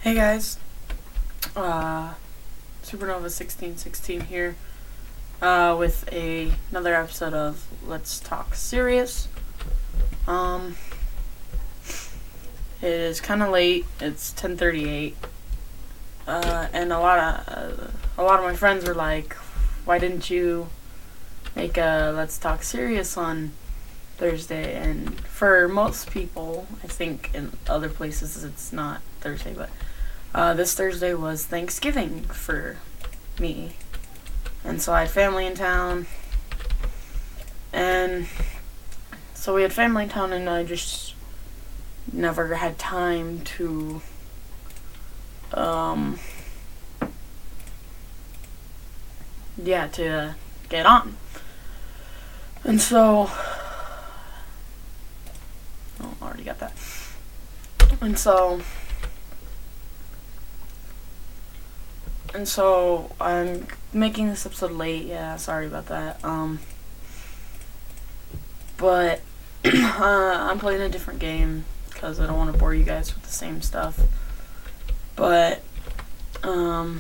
Hey guys, Supernova 1616 here, with another episode of Let's Talk Serious. It is kind of late. It's 10:38, and a lot of my friends were like, "Why didn't you make a Let's Talk Serious on Thursday?" And for most people, I think in other places it's not Thursday, but this Thursday was Thanksgiving for me. And so I had family in town. And so we had family in town, and I just never had time to, to get on. And so, oh, I already got that. And so I'm making this episode late. Yeah, sorry about that. But I'm playing a different game because I don't want to bore you guys with the same stuff. But I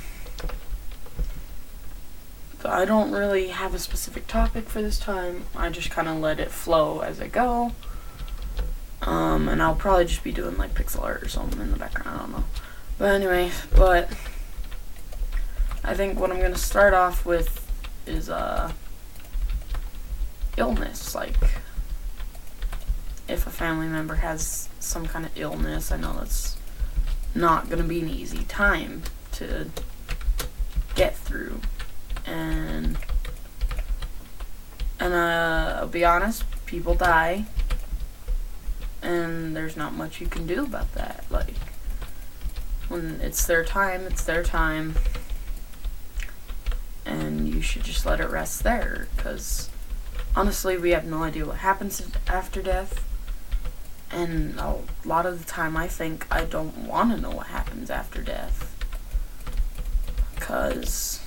don't really have a specific topic for this time. I just kind of let it flow as I go. And I'll probably just be doing like pixel art or something in the background. I don't know. But anyway, I think what I'm going to start off with is illness. Like, if a family member has some kind of illness, I know that's not going to be an easy time to get through. And I'll be honest, people die, and there's not much you can do about that. Like, when it's their time, it's their time. And you should just let it rest there, because honestly, we have no idea what happens after death. And a lot of the time, I think I don't want to know what happens after death, because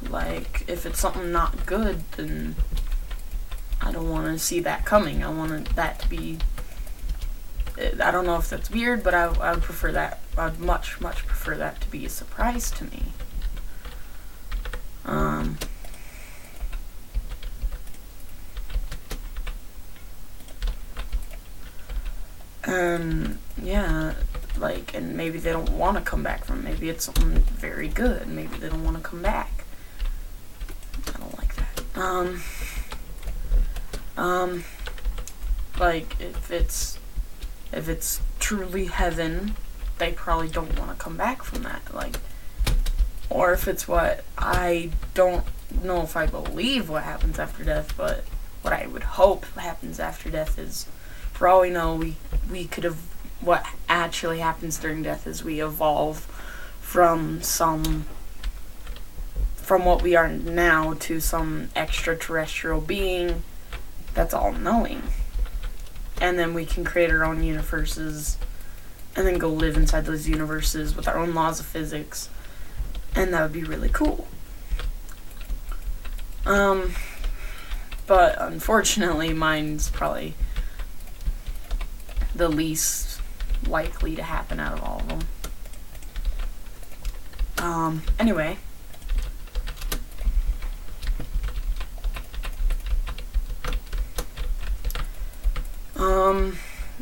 like, if it's something not good, then I don't want to see that coming. I want that to be, I don't know if that's weird, but I would prefer that. I'd much prefer that to be a surprise to me. And yeah, like, and maybe they don't want to come back from it. Maybe it's something very good. Maybe they don't want to come back. I don't like that. Like, if it's truly heaven, they probably don't want to come back from that. Like, or if it's what, I don't know if I believe what happens after death, but what I would hope happens after death is, for all we know, we could have, what actually happens during death is we evolve from what we are now to some extraterrestrial being that's all-knowing. And then we can create our own universes and then go live inside those universes with our own laws of physics. And that would be really cool. But unfortunately, mine's probably the least likely to happen out of all of them. Anyway.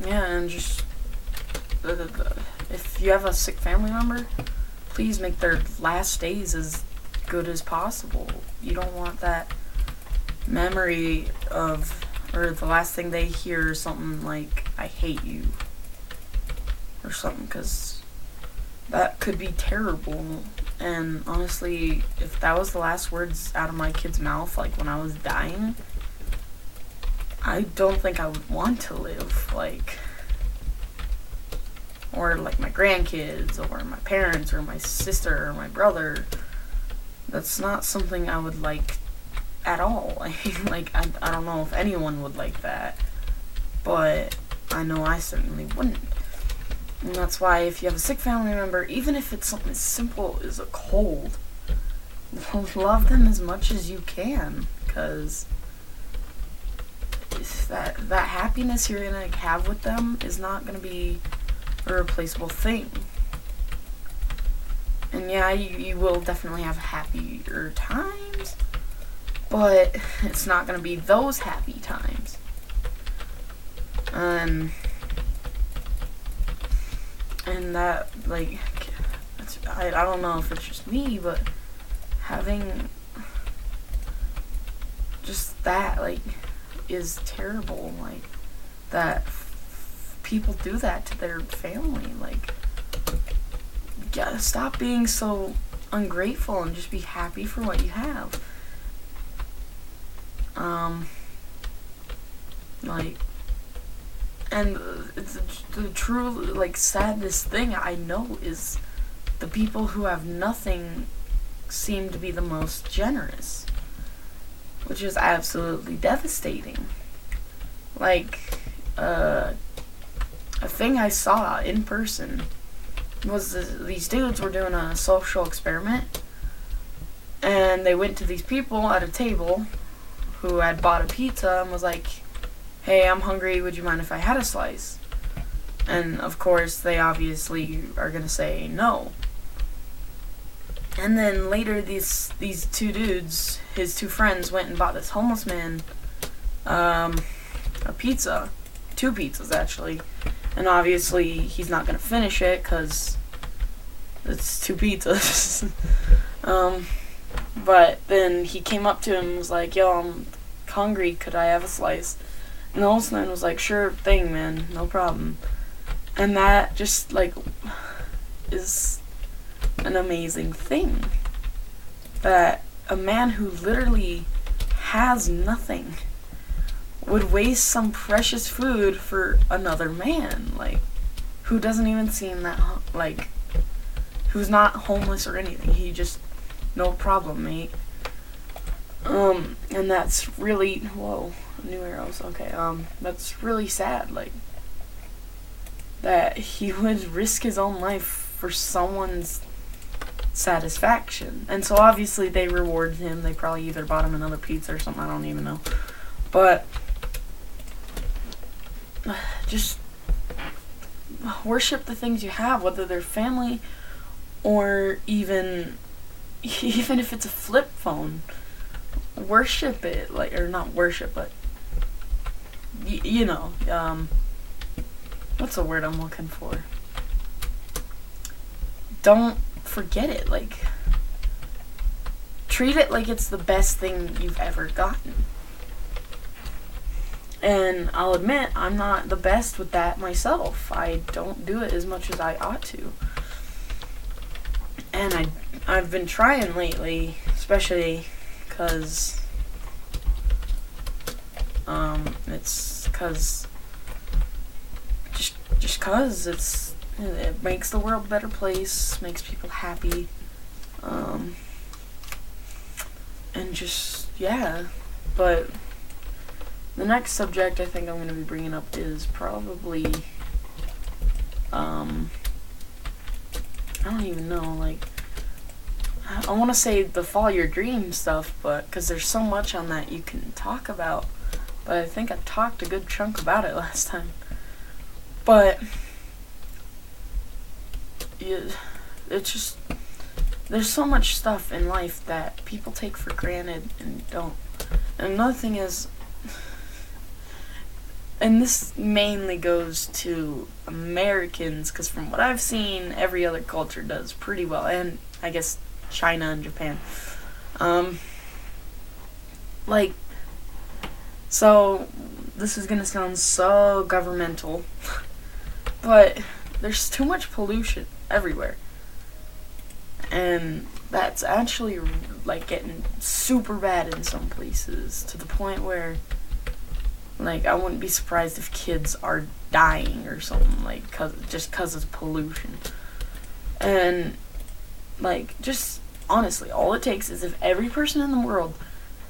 Yeah, and just, if you have a sick family member, please make their last days as good as possible. You don't want that memory of, or the last thing they hear is something like, "I hate you," or something, because that could be terrible. And honestly, if that was the last words out of my kid's mouth, like when I was dying, I don't think I would want to live. Like, or like my grandkids, or my parents, or my sister, or my brother. That's not something I would like at all. Like, I don't know if anyone would like that, but I know I certainly wouldn't. And that's why, if you have a sick family member, even if it's something as simple as a cold, love them as much as you can, because that happiness you're gonna have with them is not gonna be a replaceable thing. And yeah, you will definitely have happier times, but it's not gonna be those happy times. And that, like, I don't know if it's just me, but having just that, like, is terrible. Like, that people do that to their family. Like, you gotta stop being so ungrateful and just be happy for what you have. Like, and the true, like, saddest thing I know is the people who have nothing seem to be the most generous, which is absolutely devastating. Like, a thing I saw in person was these dudes were doing a social experiment, and they went to these people at a table who had bought a pizza and was like, "Hey, I'm hungry, would you mind if I had a slice?" And of course they obviously are gonna say no. And then later these two dudes, his two friends, went and bought this homeless man a pizza, 2 pizzas actually, and obviously he's not gonna finish it because it's 2 pizzas. But then he came up to him and was like, "Yo, I'm hungry, could I have a slice?" And the homeless man was like, "Sure thing, man, no problem." And that just, like, is an amazing thing, that a man who literally has nothing would waste some precious food for another man, like, who doesn't even seem that, like, who's not homeless or anything. He just, no problem, mate. And that's really, whoa, new arrows, okay, that's really sad, like, that he would risk his own life for someone's satisfaction. And so obviously they rewarded him. They probably either bought him another pizza or something, I don't even know. But just worship the things you have, whether they're family or even if it's a flip phone. Worship it, like, or not worship, but you know, what's the word I'm looking for? Don't forget it. Like, treat it like it's the best thing you've ever gotten. And I'll admit, I'm not the best with that myself. I don't do it as much as I ought to. And I've been trying lately, especially because it's cause just cause it makes the world a better place, makes people happy, and just, yeah. But the next subject I think I'm going to be bringing up is probably, I don't even know, like, I want to say the follow your dream stuff, but because there's so much on that you can talk about, but I think I talked a good chunk about it last time. But it's just, there's so much stuff in life that people take for granted and don't. And another thing is, and this mainly goes to Americans, because from what I've seen, every other culture does pretty well, and I guess China and Japan. Like, so this is gonna sound so governmental, but there's too much pollution everywhere, and that's actually, like, getting super bad in some places, to the point where, like, I wouldn't be surprised if kids are dying or something, like, just cause of pollution. And, like, just honestly, all it takes is if every person in the world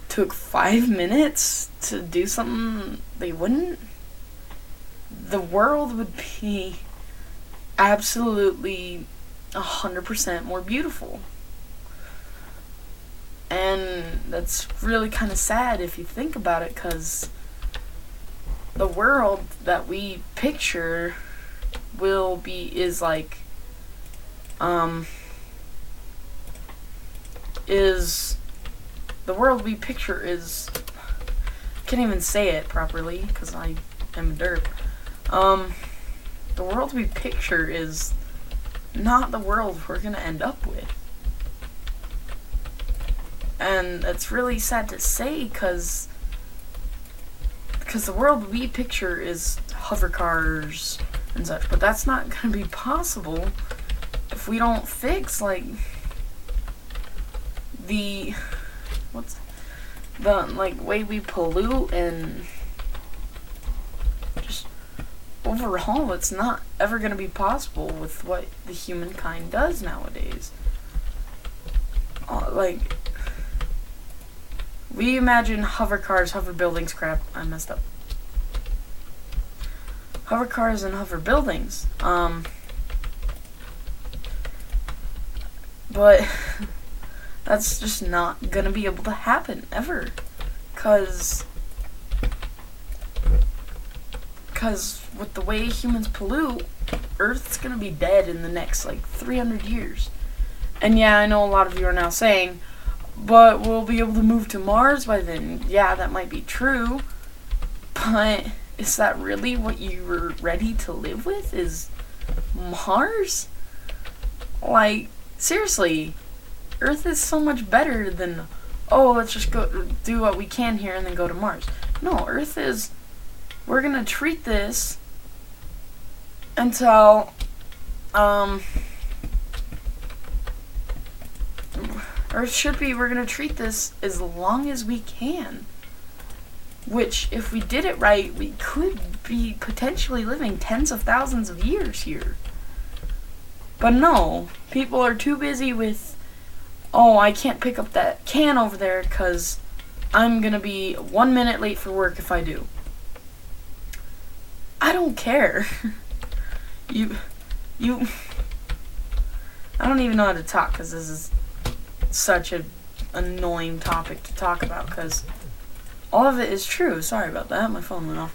took 5 minutes to do something they wouldn't, the world would be absolutely 100% more beautiful. And that's really kind of sad if you think about it, because the world that we picture is like, is the world we picture is, can't even say it properly because I am a derp. The world we picture is not the world we're gonna end up with. And it's really sad to say because the world we picture is hover cars and such, but that's not gonna be possible if we don't fix like the way we pollute and just overall. It's not ever gonna be possible with what the humankind does nowadays. We imagine hover cars, hover buildings. Crap, I messed up. Hover cars and hover buildings. But that's just not gonna be able to happen ever, cause with the way humans pollute, Earth's gonna be dead in the next 300 years. And yeah, I know a lot of you are now saying, but we'll be able to move to Mars by then. Yeah, that might be true, but is that really what you were ready to live with? Is Mars? Seriously, Earth is so much better than, oh, let's just go do what we can here and then go to Mars. No, Earth is, we're gonna treat this until, Earth should be, we're gonna treat this as long as we can. Which, if we did it right, we could be potentially living tens of thousands of years here. But no, people are too busy with, oh, I can't pick up that can over there because I'm gonna be 1 minute late for work if I do. I don't care. I don't even know how to talk because this is such an annoying topic to talk about because all of it is true. Sorry about that, my phone went off.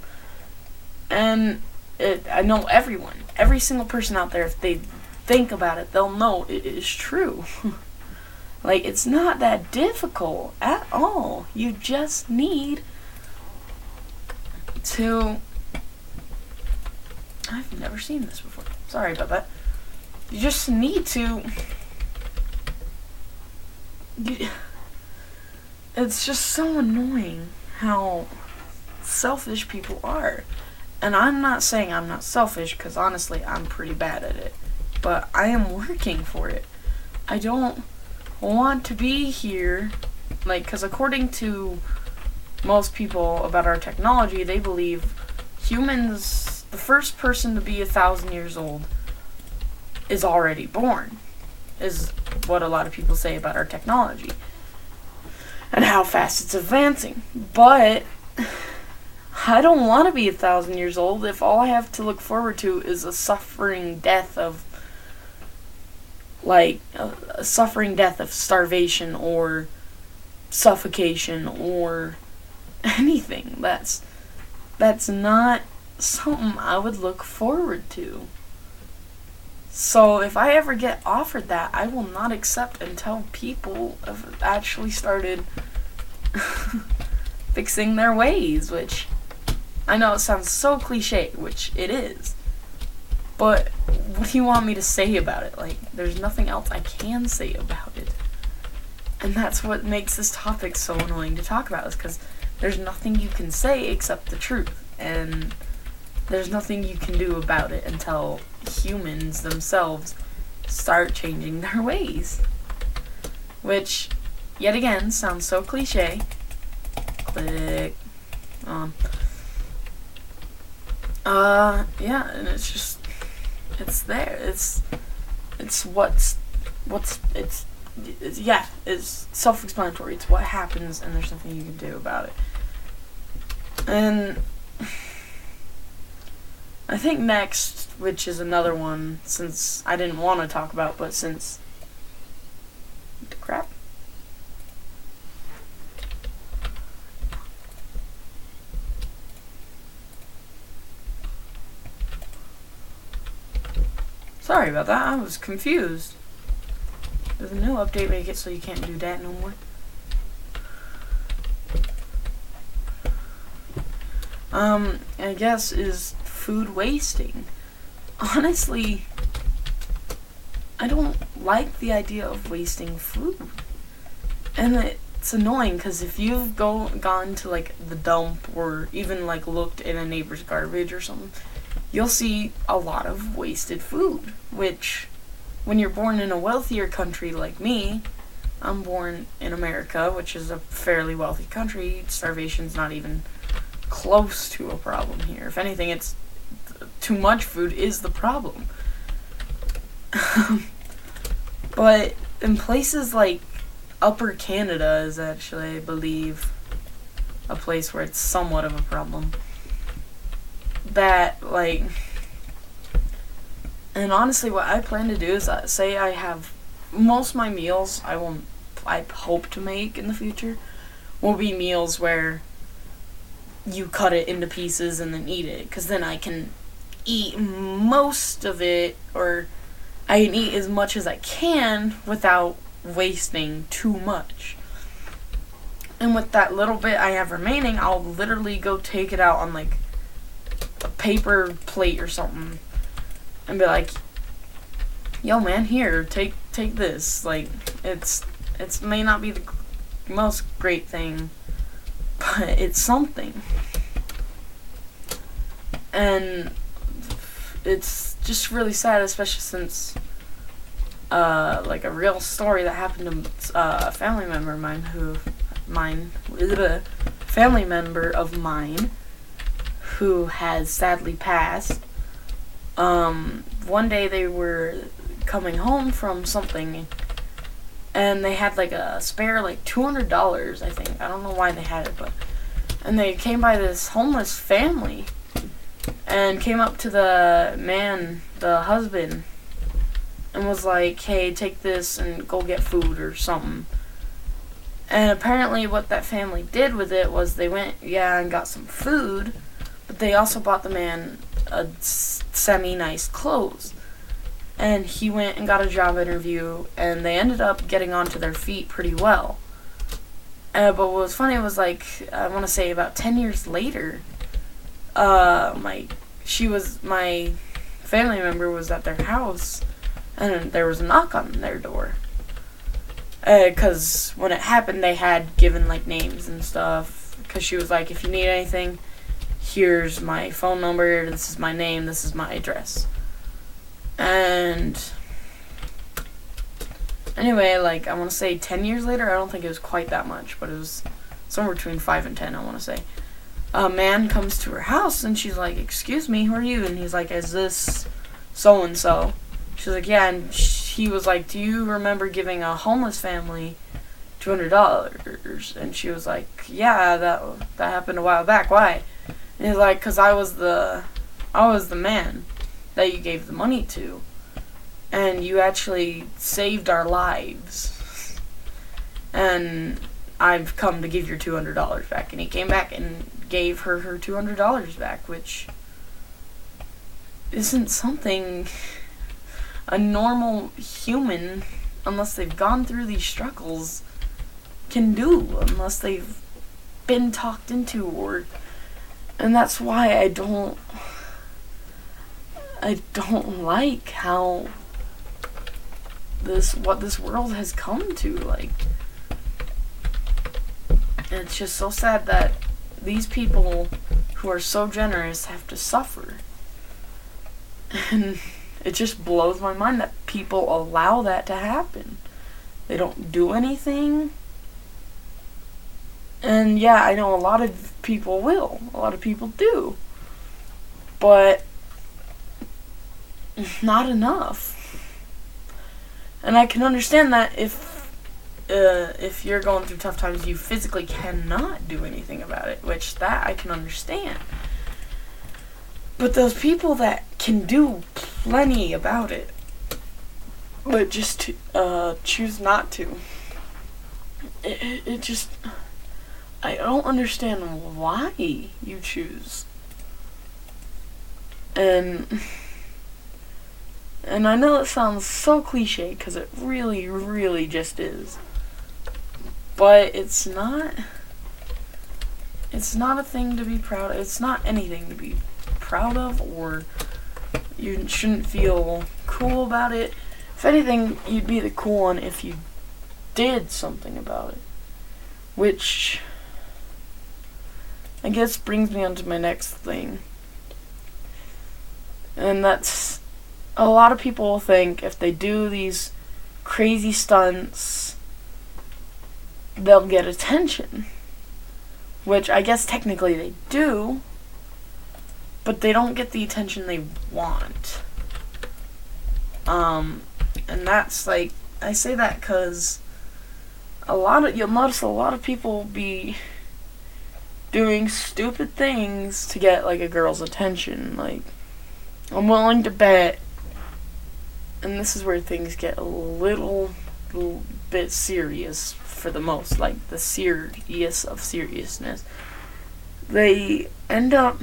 And I know every single person out there, if they think about it, they'll know it is true. It's not that difficult at all. You just need to, I've never seen this before. Sorry about that. You just need to, it's just so annoying how selfish people are. And I'm not saying I'm not selfish, because honestly, I'm pretty bad at it. But I am working for it. I don't want to be here, because according to most people about our technology, they believe humans, the first person to be 1,000 years old is already born, is what a lot of people say about our technology and how fast it's advancing. But I don't want to be 1,000 years old if all I have to look forward to is a suffering death of starvation or suffocation or anything. That's not something I would look forward to. So if I ever get offered that, I will not accept until people have actually started fixing their ways, which I know it sounds so cliche, which it is. But what do you want me to say about it? There's nothing else I can say about it. And that's what makes this topic so annoying to talk about, is because there's nothing you can say except the truth. And there's nothing you can do about it until humans themselves start changing their ways. Which, yet again, sounds so cliche. Click. Yeah, and it's just, it's there. It's self-explanatory. It's what happens, and there's nothing you can do about it. And I think next, which is another one, since I didn't want to talk about, but since crap. Sorry about that, I was confused. Does a new update make it so you can't do that no more? I guess is food wasting. Honestly, I don't like the idea of wasting food. And it's annoying because if you've gone to like the dump or even like looked in a neighbor's garbage or something, you'll see a lot of wasted food, which when you're born in a wealthier country like me, I'm born in America, which is a fairly wealthy country, starvation's not even close to a problem here. If anything, it's too much food is the problem. But in places like Upper Canada is actually, I believe, a place where it's somewhat of a problem. That, like, and honestly what I plan to do is say I have most of my meals I hope to make in the future will be meals where you cut it into pieces and then eat it, because then I can eat most of it, or I can eat as much as I can without wasting too much. And with that little bit I have remaining, I'll literally go take it out on like a paper plate or something and be like, yo man, here, take this. Like, it's may not be the most great thing, but it's something. And it's just really sad, especially since like a real story that happened to a family member of mine who has sadly passed. One day they were coming home from something and they had like a spare like $200, I think. I don't know why they had it, and they came by this homeless family and came up to the husband, and was like, hey, take this and go get food or something. And apparently what that family did with it was they went, and got some food, but they also bought the man a semi-nice clothes. And he went and got a job interview, and they ended up getting onto their feet pretty well. But what was funny was, like, I want to say about 10 years later, my family member was at their house, and there was a knock on their door. Because when it happened, they had given, like, names and stuff. Because she was like, if you need anything, here's my phone number, this is my name, this is my address. And anyway, like, I want to say 10 years later, I don't think it was quite that much, but it was somewhere between 5 and 10, I want to say. A man comes to her house, and she's like, excuse me, who are you? And he's like, is this so-and-so? She's like, yeah, and he was like, do you remember giving a homeless family $200? And she was like, yeah, that happened a while back. Why? And he's like, because I was the man that you gave the money to, and you actually saved our lives, and I've come to give your $200 back. And he came back and gave her $200 back, which isn't something a normal human, unless they've gone through these struggles, can do, unless they've been talked into, and that's why I don't like how what this world has come to. Like, and it's just so sad that these people who are so generous have to suffer. And it just blows my mind that people allow that to happen. They don't do anything. And yeah, I know a lot of people will. A lot of people do. But not enough. And I can understand that if you're going through tough times, you physically cannot do anything about it, which that I can understand. But those people that can do plenty about it, but just choose not to, it just, I don't understand why you choose. And And I know it sounds so cliche, because it really, really just is. But it's not a thing to be proud of. It's not anything to be proud of, or you shouldn't feel cool about it. If anything, you'd be the cool one if you did something about it. Which, I guess, brings me on to my next thing. And that's, a lot of people think if they do these crazy stunts, they'll get attention. Which I guess technically they do, but they don't get the attention they want. And that's like, I say that because you'll notice a lot of people be doing stupid things to get like a girl's attention. Like, I'm willing to bet, and this is where things get a little bit serious for the most, like the serious of seriousness. They'll end up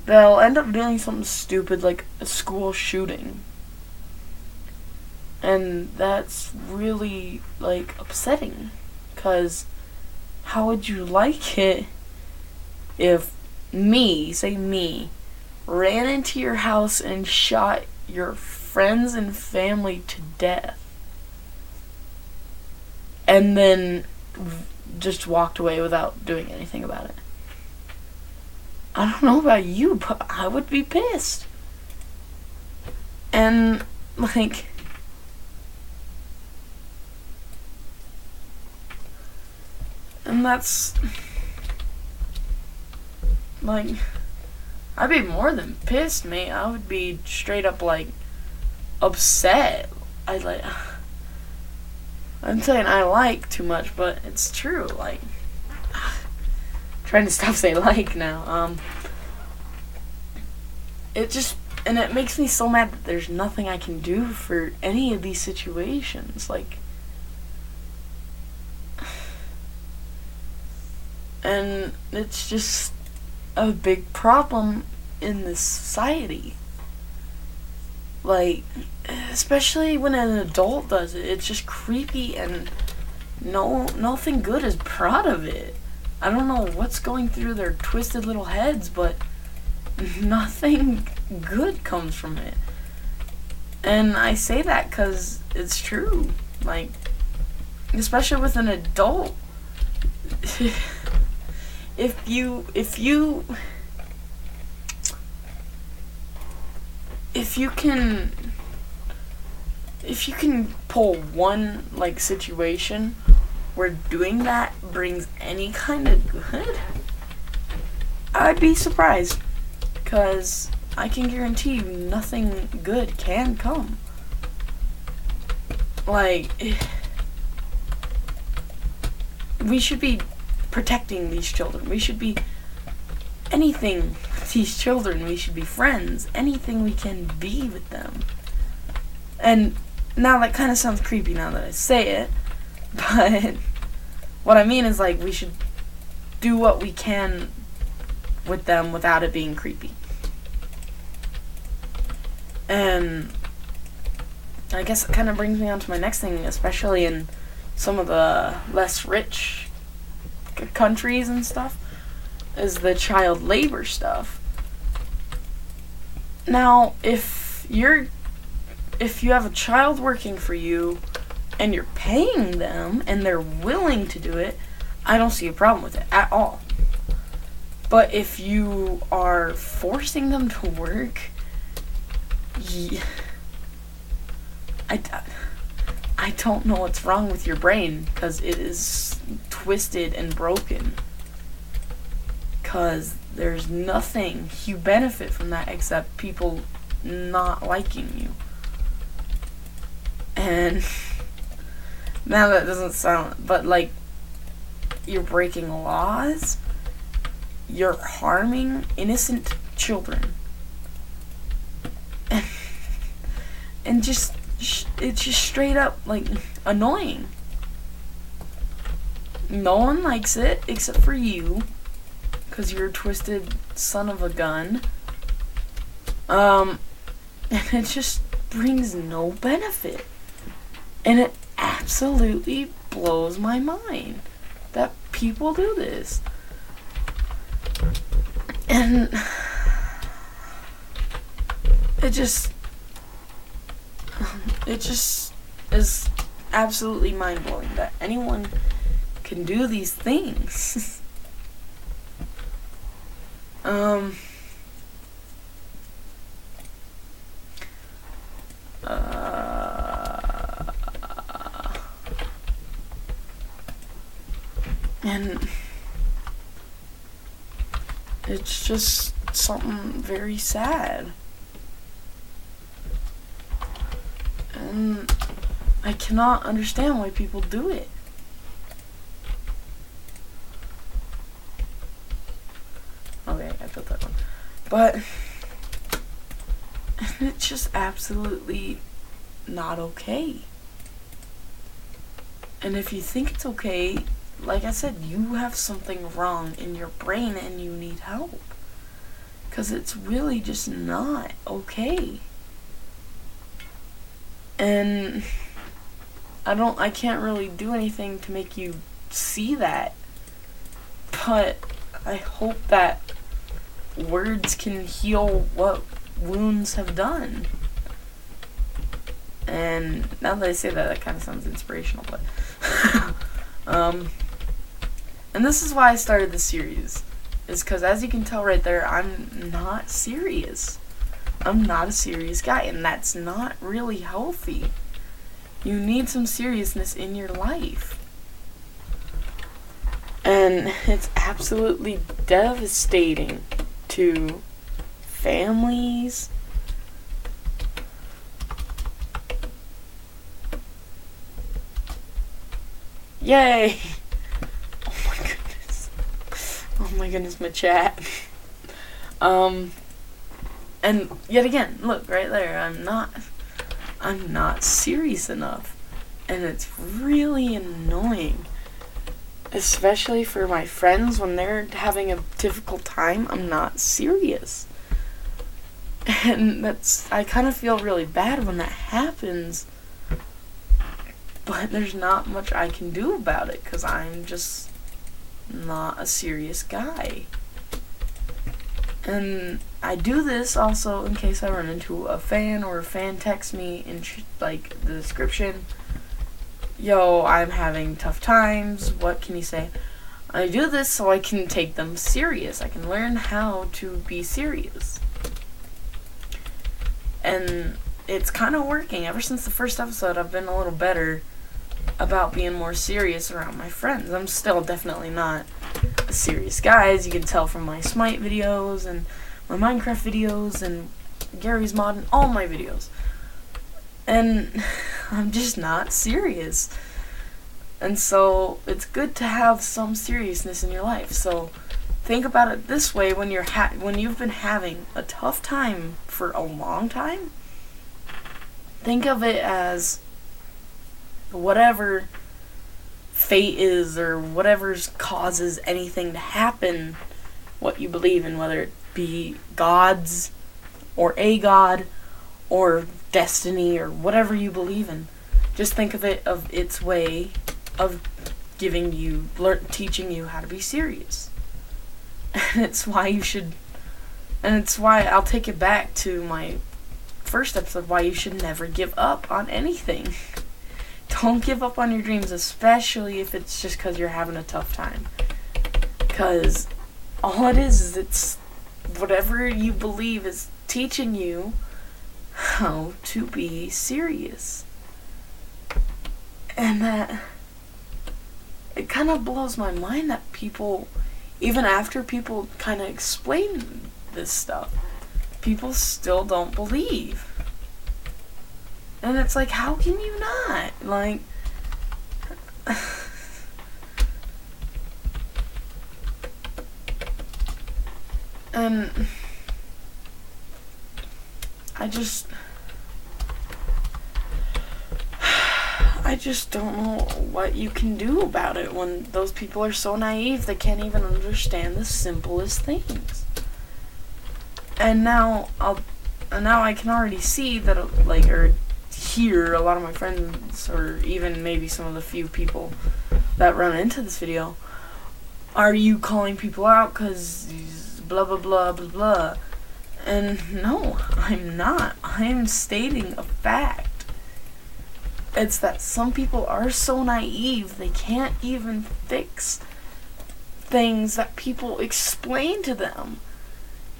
doing something stupid like a school shooting. And that's really, like, upsetting. Because how would you like it if say me, ran into your house and shot your friends and family to death, and then just walked away without doing anything about it? I don't know about you, but I would be pissed. And, like, and that's, like, I'd be more than pissed, mate. I would be straight up, like, upset. I'm saying I like too much, but it's true. Like, trying to stop saying like now. It makes me so mad that there's nothing I can do for any of these situations. Like, and it's just a big problem in this society. Like, especially when an adult does it, it's just creepy, and nothing good is brought of it. I don't know what's going through their twisted little heads, but nothing good comes from it. And I say that because it's true. Like, especially with an adult. If you can pull one, like, situation where doing that brings any kind of good, I'd be surprised, because I can guarantee you nothing good can come. Like, we should be protecting these children. We should be anything with these children. We should be friends. Anything we can be with them. And now that kind of sounds creepy now that I say it, but what I mean is, like, we should do what we can with them without it being creepy. And I guess it kind of brings me on to my next thing, especially in some of the less rich countries and stuff, is the child labor stuff. Now, if you have a child working for you and you're paying them and they're willing to do it, I don't see a problem with it at all. But if you are forcing them to work, I don't know what's wrong with your brain, because it is twisted and broken. Because there's nothing you benefit from that except people not liking you. And now that doesn't sound, but, like, you're breaking laws, you're harming innocent children, and just it's just straight up, like, annoying. No one likes it except for you, because you're a twisted son of a gun. And it just brings no benefit. And it absolutely blows my mind that people do this. And it just is absolutely mind-blowing that anyone can do these things. And it's just something very sad. And I cannot understand why people do it. Okay, I put that one. But it's just absolutely not okay. And if you think it's okay, like I said, you have something wrong in your brain and you need help. 'Cause it's really just not okay. And I can't really do anything to make you see that. But I hope that words can heal what wounds have done. And now that I say that, that kind of sounds inspirational, but and this is why I started this series, is because as you can tell right there, I'm not serious. I'm not a serious guy, and that's not really healthy. You need some seriousness in your life. And it's absolutely devastating to families, yay! Oh my goodness, my chat. And yet again, look right there, I'm not serious enough. And it's really annoying. Especially for my friends when they're having a difficult time, I'm not serious. And I kind of feel really bad when that happens. But there's not much I can do about it, because I'm just not a serious guy. And I do this also in case I run into a fan, or a fan texts me in like the description, yo, I'm having tough times, what can you say? I do this so I can take them serious. I can learn how to be serious. And it's kind of working. Ever since the first episode, I've been a little better about being more serious around my friends. I'm still definitely not a serious guy, as you can tell from my Smite videos and my Minecraft videos and Gary's Mod and all my videos. And I'm just not serious. And so it's good to have some seriousness in your life. So think about it this way: when you've been having a tough time for a long time, think of it as whatever fate is, or whatever causes anything to happen, what you believe in, whether it be gods or a god or destiny or whatever you believe in. Just think of it of its way of teaching you how to be serious. And it's why I'll take it back to my first episode, why you should never give up on anything. Don't give up on your dreams, especially if it's just because you're having a tough time. Because all it is it's whatever you believe is teaching you how to be serious. And that, it kind of blows my mind that people, even after people kind of explain this stuff, people still don't believe. And it's like, how can you not? Like, and I just don't know what you can do about it when those people are so naive they can't even understand the simplest things. And now And now I can already see that, or hear a lot of my friends, or even maybe some of the few people that run into this video, are you calling people out because blah blah blah blah blah? And no, I'm not. I'm stating a fact. It's that some people are so naive they can't even fix things that people explain to them.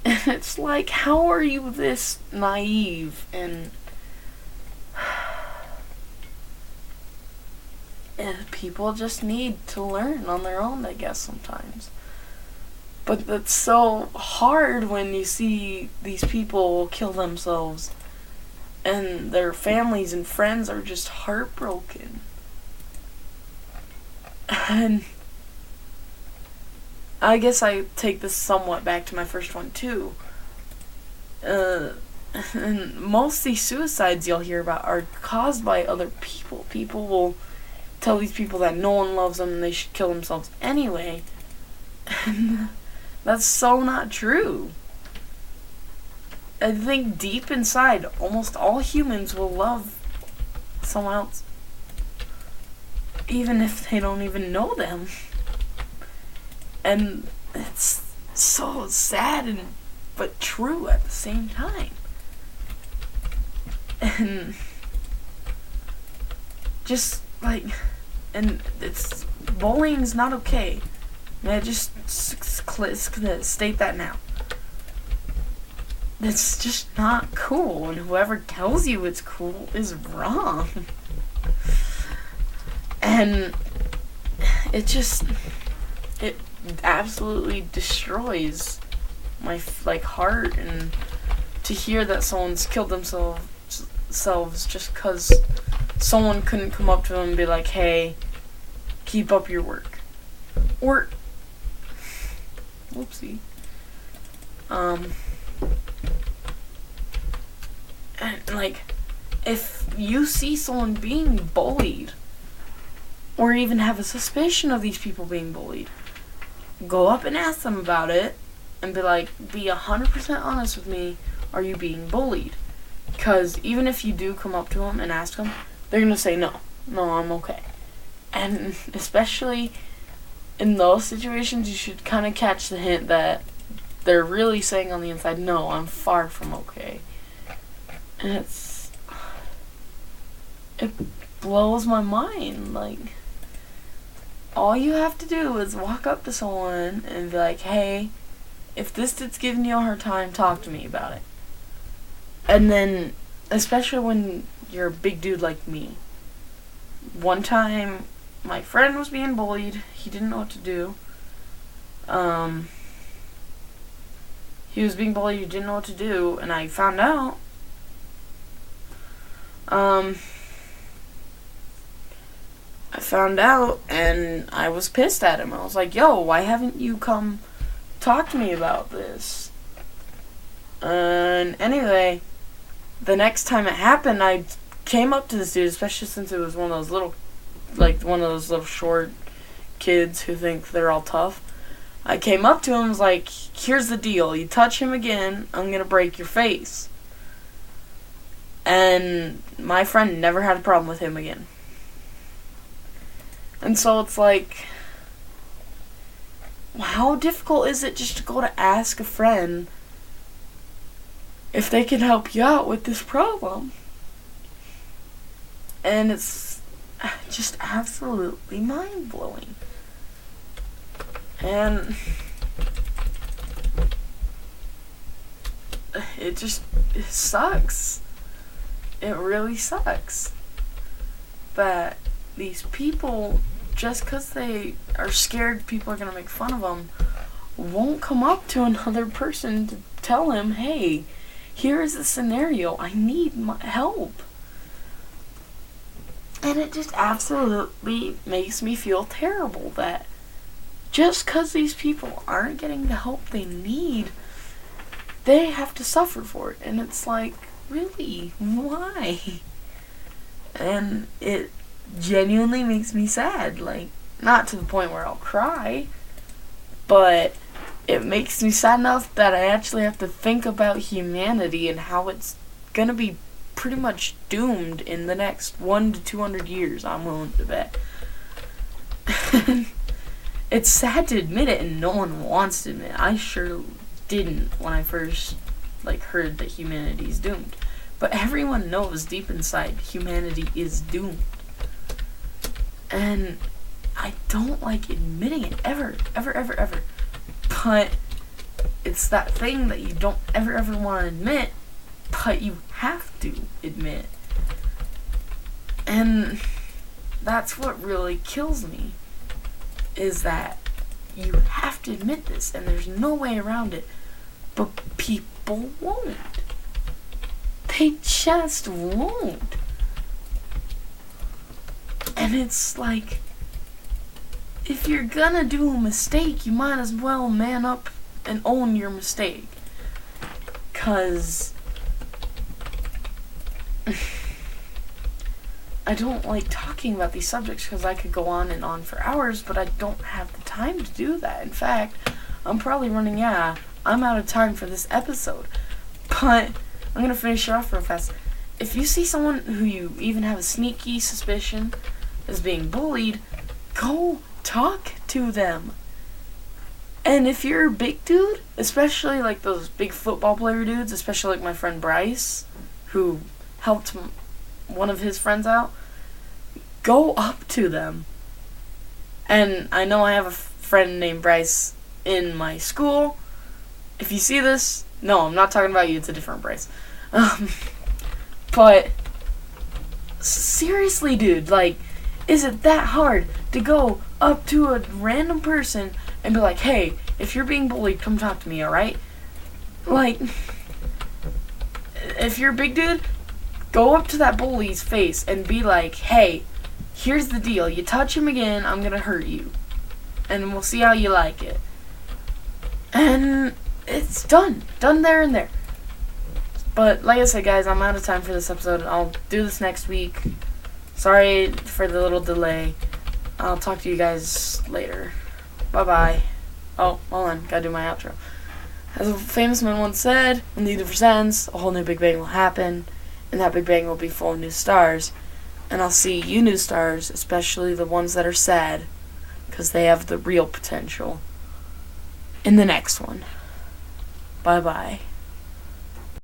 And it's like, how are you this naive? And people just need to learn on their own, I guess, sometimes. But that's so hard when you see these people kill themselves and their families and friends are just heartbroken. And I guess I take this somewhat back to my first one too. And most of these suicides you'll hear about are caused by other people. People will tell these people that no one loves them and they should kill themselves anyway. And that's so not true. I think deep inside, almost all humans will love someone else, even if they don't even know them. And it's so sad but true at the same time. And just like, and it's, bullying's not okay. May I just state that now. It's just not cool, and whoever tells you it's cool is wrong. And it absolutely destroys my heart, and to hear that someone's killed themselves just because someone couldn't come up to them and be like, hey, keep up your work. Or, whoopsie. And if you see someone being bullied, or even have a suspicion of these people being bullied, go up and ask them about it, and be 100% honest with me, are you being bullied? Because even if you do come up to them and ask them, they're going to say, no, I'm okay. And especially in those situations, you should kind of catch the hint that they're really saying on the inside, no, I'm far from okay. And it blows my mind. All you have to do is walk up to someone and be like, hey, if this dude's giving you a hard time, talk to me about it. And then, especially when you're a big dude like me. One time, my friend was being bullied. He didn't know what to do. He was being bullied. He didn't know what to do. And I found out. And I was pissed at him. I was like, yo, why haven't you come talk to me about this? And anyway, the next time it happened, I came up to this dude, especially since it was one of those little short kids who think they're all tough. I came up to him and was like, here's the deal. You touch him again, I'm going to break your face. And my friend never had a problem with him again. And so it's like, how difficult is it just to go to ask a friend if they can help you out with this problem? And it's just absolutely mind-blowing. And it sucks. It really sucks that these people, just because they are scared people are going to make fun of them, won't come up to another person to tell him, hey, here is the scenario, I need my help. And it just absolutely makes me feel terrible that just because these people aren't getting the help they need, they have to suffer for it. And it's like, really? Why? And it genuinely makes me sad. Not to the point where I'll cry, but it makes me sad enough that I actually have to think about humanity and how it's gonna be pretty much doomed in the next 1 to 200 years, I'm willing to bet. It's sad to admit it, and no one wants to admit it. I sure didn't when I first heard that humanity's doomed. But everyone knows deep inside humanity is doomed. And I don't like admitting it ever. But it's that thing that you don't ever want to admit, but you have to admit. And that's what really kills me, is that you have to admit this, and there's no way around it. But people won't. They just won't. And it's like, if you're gonna do a mistake, you might as well man up and own your mistake. 'Cause I don't like talking about these subjects because I could go on and on for hours, but I don't have the time to do that. In fact, I'm probably I'm out of time for this episode. But I'm going to finish it off real fast. If you see someone who you even have a sneaky suspicion is being bullied, go talk to them. And if you're a big dude, especially like those big football player dudes, especially like my friend Bryce, who helped one of his friends out, go up to them. And I know I have a friend named Bryce in my school. If you see this, no, I'm not talking about you, it's a different Bryce. But seriously, dude, is it that hard to go up to a random person and be like, hey, if you're being bullied, come talk to me, alright? If you're a big dude, go up to that bully's face and be like, hey, here's the deal. You touch him again, I'm gonna hurt you. And we'll see how you like it. And it's done. Done there and there. But like I said, guys, I'm out of time for this episode. I'll do this next week. Sorry for the little delay. I'll talk to you guys later. Bye-bye. Oh, hold on. Gotta do my outro. As a famous man once said, when the universe ends, a whole new Big Bang will happen. And that Big Bang will be full of new stars. And I'll see you new stars, especially the ones that are sad, because they have the real potential, in the next one. Bye-bye.